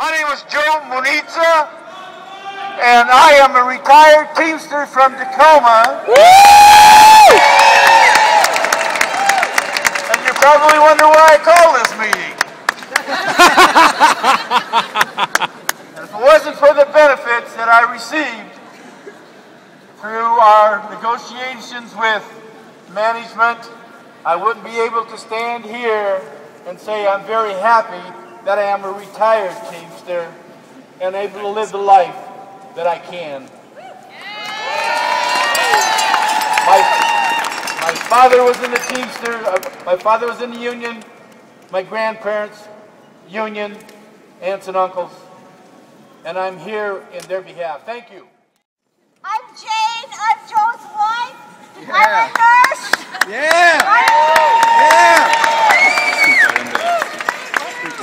My name is Joe Muniza, and I am a retired Teamster from Tacoma. Woo! And you probably wonder why I call this meeting. And if it wasn't for the benefits that I received through our negotiations with management, I wouldn't be able to stand here and say I'm very happy that I am a retired Teamster and able to live the life that I can. My father was in the Teamster, my father was in the Union, my grandparents, Union, aunts and uncles, and I'm here in their behalf. Thank you. I'm Jane, I'm Joe's wife, I'm a nurse. Yeah!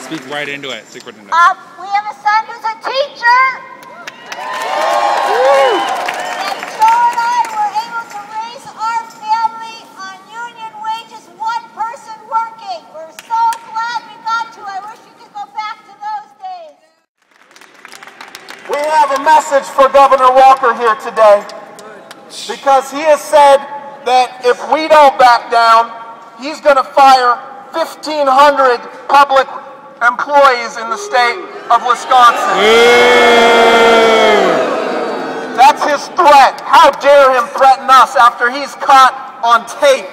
Speak right into it. We have a son who's a teacher. And Joe and I were able to raise our family on union wages, one person working. We're so glad we got to. I wish we could go back to those days. We have a message for Governor Walker here today, because he has said that if we don't back down, he's going to fire 1,500 public employees in the state of Wisconsin. That's his threat. How dare him threaten us after he's caught on tape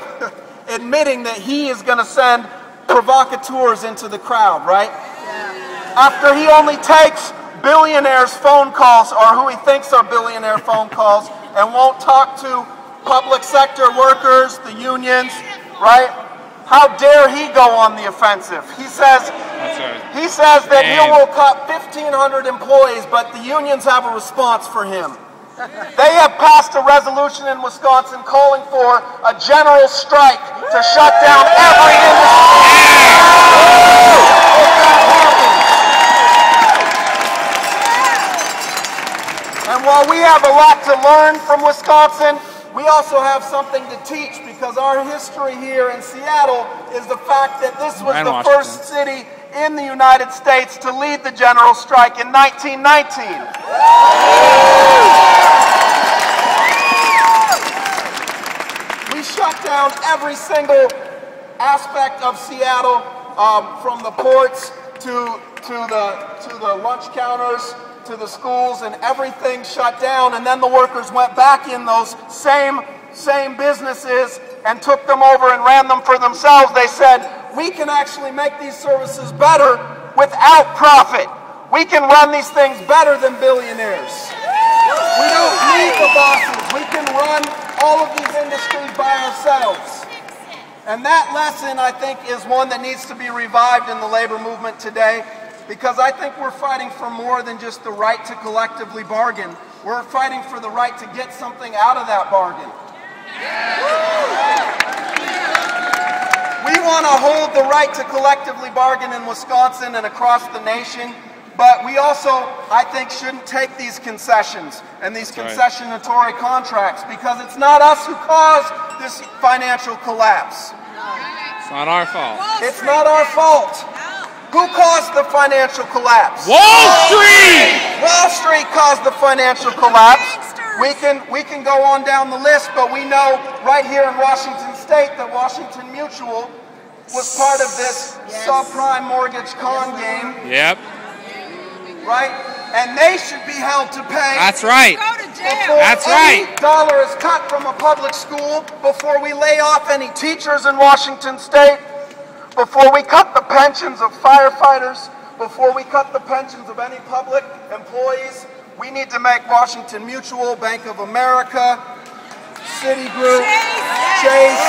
admitting that he is going to send provocateurs into the crowd, right? After he only takes billionaires' phone calls, or who he thinks are billionaire phone calls, and won't talk to public sector workers, the unions, right? How dare he go on the offensive? He says that he will cut 1,500 employees, but the unions have a response for him. They have passed a resolution in Wisconsin calling for a general strike to shut down every industry. And while we have a lot to learn from Wisconsin, we also have something to teach, because our history here in Seattle is the fact that this was the first city in the United States to lead the general strike in 1919. We shut down every single aspect of Seattle, from the ports to the lunch counters, to the schools, and everything shut down. And then the workers went back in those same businesses and took them over and ran them for themselves. They said, we can actually make these services better without profit. We can run these things better than billionaires. We don't need the bosses. We can run all of these industries by ourselves. And that lesson, I think, is one that needs to be revived in the labor movement today, because I think we're fighting for more than just the right to collectively bargain. We're fighting for the right to get something out of that bargain. We want to hold the right to collectively bargain in Wisconsin and across the nation, but we also, I think, shouldn't take these concessions and these concessionatory contracts, because it's not us who caused this financial collapse. It's not our fault. It's not our fault. Who caused the financial collapse? Wall Street! Wall Street caused the financial collapse. We can go on down the list, but we know right here in Washington State that Washington Mutual was part of this subprime mortgage con game. Yep. Right? And they should be held to pay. That's right. That's right. Any dollar is cut from a public school, before we lay off any teachers in Washington State, before we cut the pensions of firefighters, before we cut the pensions of any public employees, we need to make Washington Mutual, Bank of America, Citigroup, Chase,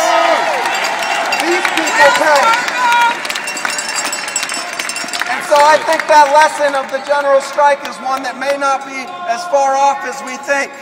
these people pay. And so I think that lesson of the general strike is one that may not be as far off as we think.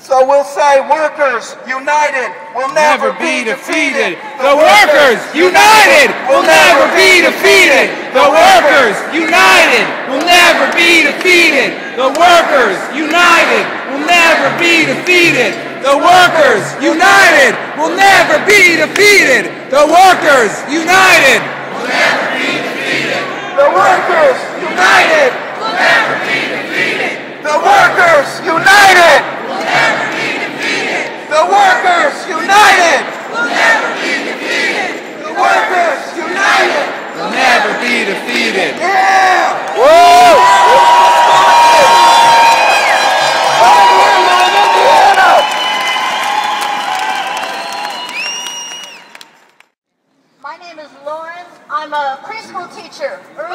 So we'll say, workers united will never be defeated. The workers united will never be defeated. The workers united will never be defeated. The workers united will never be defeated. The workers united will never be defeated. The workers united will never be defeated. The workers united will never be defeated. The workers united Will never be defeated. The workers united Will never be defeated. The workers united Will never be defeated. Yeah! Woo! My name is Lauren. I'm a preschool teacher. And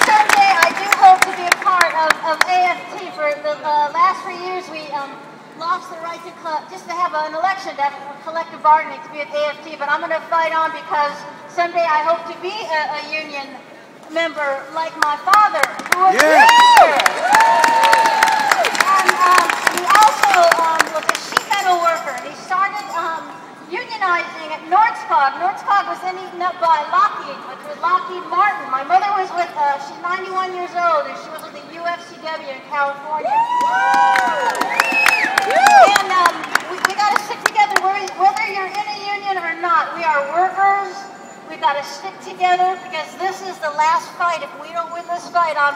someday I do hope to be a part of AFT. For the last 3 years, we lost the right to just to have an election, to have collective bargaining, to be at AFT. But I'm going to fight on because someday I hope to be a union member like my father, who was a teacher. And he also was a sheet metal worker. And he started unionizing at Nordskog. Nordskog was then eaten up by Lockheed, which was Lockheed Martin. My mother was with, she's 91 years old, and she was with the UFCW in California. And we got to stick together, whether you're in a union or not. We are workers. We've got to stick together because this is the last fight. If we don't win this fight, I'm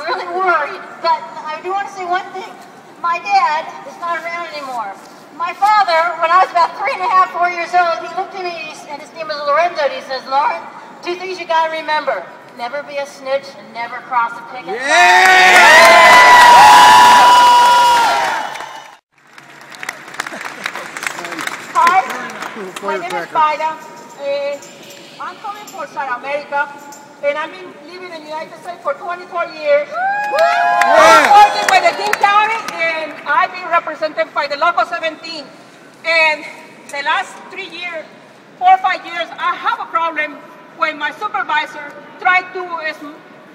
really worried. But I do want to say one thing. My dad is not around anymore. My father, when I was about 3.5, 4 years old, he looked at me and his name was Lorenzo. And he says, "Lauren, 2 things you got to remember: never be a snitch and never cross a picket line." Hi, my name is Faida. I'm coming for South America, and I've been living in the United States for 24 years. I'm working with the King County, and I've been represented by the Local 17. And the last 4 or 5 years, I have a problem when my supervisor tried to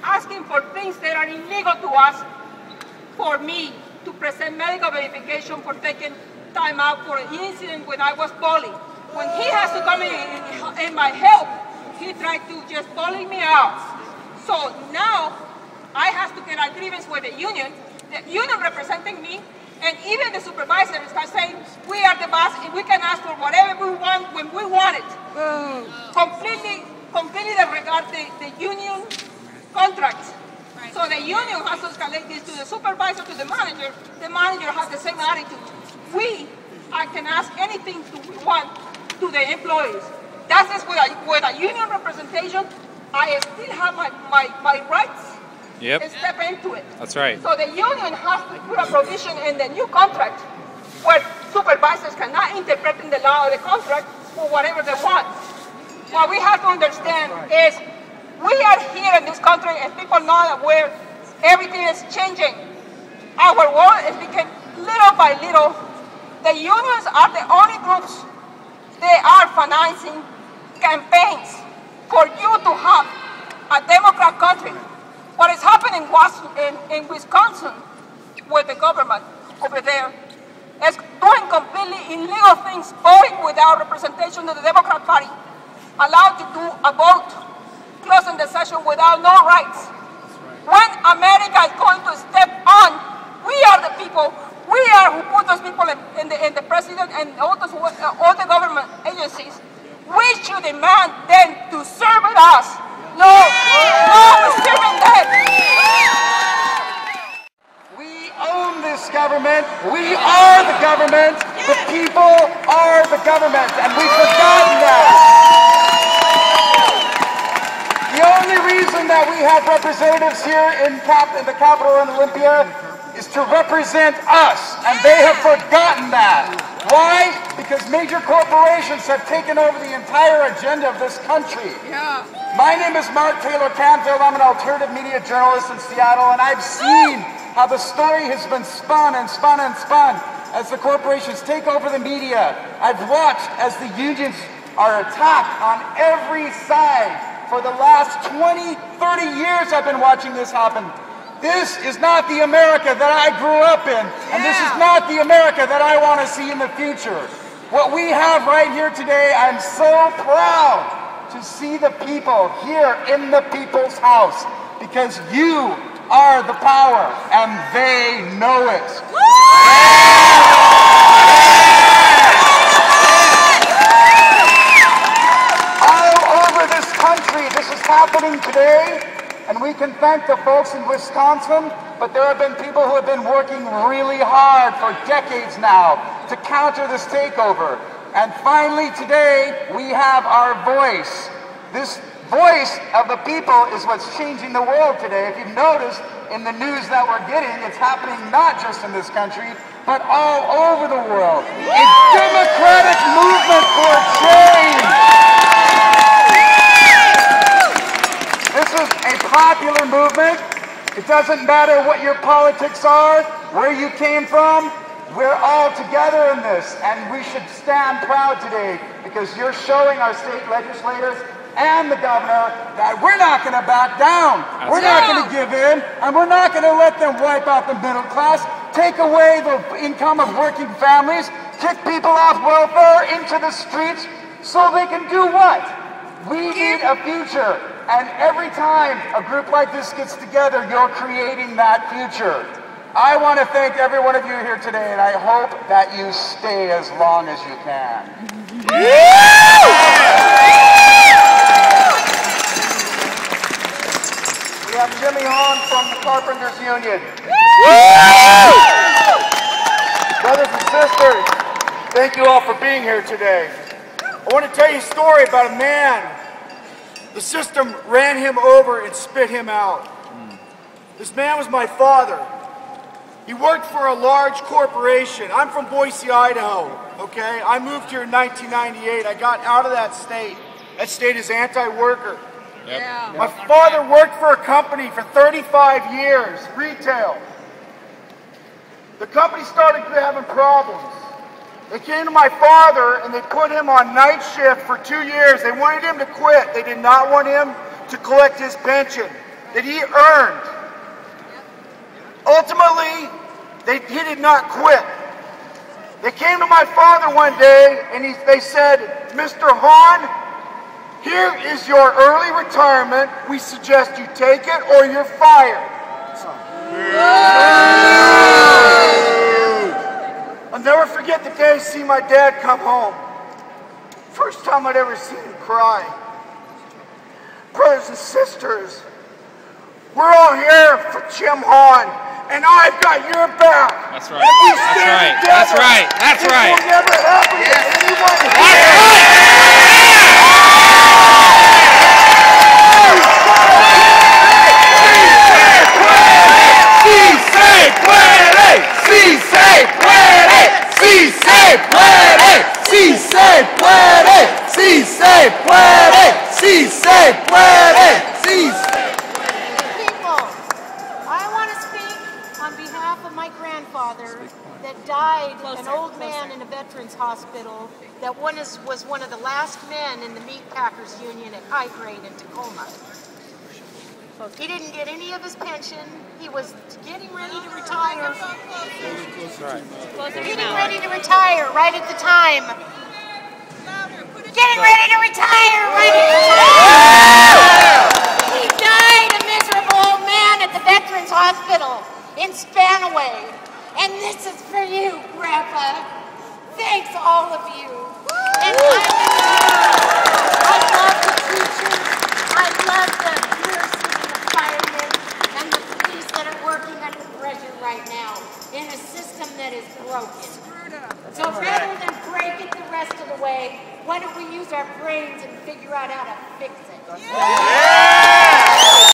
asking for things that are illegal to us, for me to present medical verification for taking time out for an incident when I was bullied. When he has to come in my help, he tried to just bully me out. So now I have to get a grievance with the union representing me, and even the supervisors are saying, we are the boss and we can ask for whatever we want when we want it. Completely disregard the union contracts. So the union has to escalate this to the supervisor, to the manager. The manager has the same attitude. I can ask anything we want to the employees. That's just with a union representation. I still have my rights. Yep. And step into it. That's right. So the union has to put a provision in the new contract where supervisors cannot interpret in the law or the contract for whatever they want. What we have to understand is we are here in this country and people know that where everything is changing. Our world is becoming little by little. The unions are the only groups they are financing campaigns for you to have a Democrat country. What is happening in Wisconsin with the government over there is doing completely illegal things, voting without representation of the Democrat Party, allowed to do a vote, closing the session without no rights. When America is going to step on, we are the people. We are who put those people in the president and all the government agencies. We should demand them to serve with us. No, we're serving them. We own this government. We are the government. The people are the government, and we've forgotten that. The only reason that we have representatives here in the Capitol in Olympia is to represent us, and they have forgotten that. Why? Because major corporations have taken over the entire agenda of this country. Yeah. My name is Mark Taylor Canfield. I'm an alternative media journalist in Seattle, and I've seen how the story has been spun and spun and spun as the corporations take over the media. I've watched as the unions are attacked on every side. For the last 20, 30 years I've been watching this happen. This is not the America that I grew up in, and this is not the America that I want to see in the future. What we have right here today, I'm so proud to see the people here in the people's house, because you are the power, and they know it. I happening today, and we can thank the folks in Wisconsin, but there have been people who have been working really hard for decades now to counter this takeover. And finally today, we have our voice. This voice of the people is what's changing the world today. If you've noticed in the news that we're getting, it's happening not just in this country, but all over the world. A democratic movement for change. This is a popular movement. It doesn't matter what your politics are, where you came from. We're all together in this, and we should stand proud today because you're showing our state legislators and the governor that we're not going to back down. We're not going to give in, and we're not going to let them wipe out the middle class, take away the income of working families, kick people off welfare into the streets so they can do what? We need a future. And every time a group like this gets together, you're creating that future. I want to thank every one of you here today, and I hope that you stay as long as you can. We have Jimmy Hahn from the Carpenters Union. Brothers and sisters, thank you all for being here today. I want to tell you a story about a man. The system ran him over and spit him out. This man was my father. He worked for a large corporation. I'm from Boise, Idaho, okay? I moved here in 1998. I got out of that state. That state is anti-worker. Yep. Yeah. My father worked for a company for 35 years, retail. The company started having problems. They came to my father and they put him on night shift for 2 years. They wanted him to quit. They did not want him to collect his pension that he earned. Ultimately, he did not quit. They came to my father one day and they said, Mr. Hahn, here is your early retirement. We suggest you take it or you're fired. I'll never forget the day I see my dad come home. First time I'd ever seen him cry. Brothers and sisters, we're all here for Jim Hahn. And I've got your back. That's right. That's right. That's right. It will never happen to anyone here. That's that died, an old man in a veterans hospital that was one of the last men in the Meat Packers Union at high grade in Tacoma. He didn't get any of his pension. He was getting ready to retire. Getting ready to retire right at the time. Getting ready to retire right at the time. He died a miserable old man at the veterans hospital in Spanaway. And this is for you, Grandpa. Thanks, all of you. And I love the teachers. I love the nurses and the firemen and the police that are working under pressure right now in a system that is broken. So rather than break it the rest of the way, why don't we use our brains and figure out how to fix it? Yeah!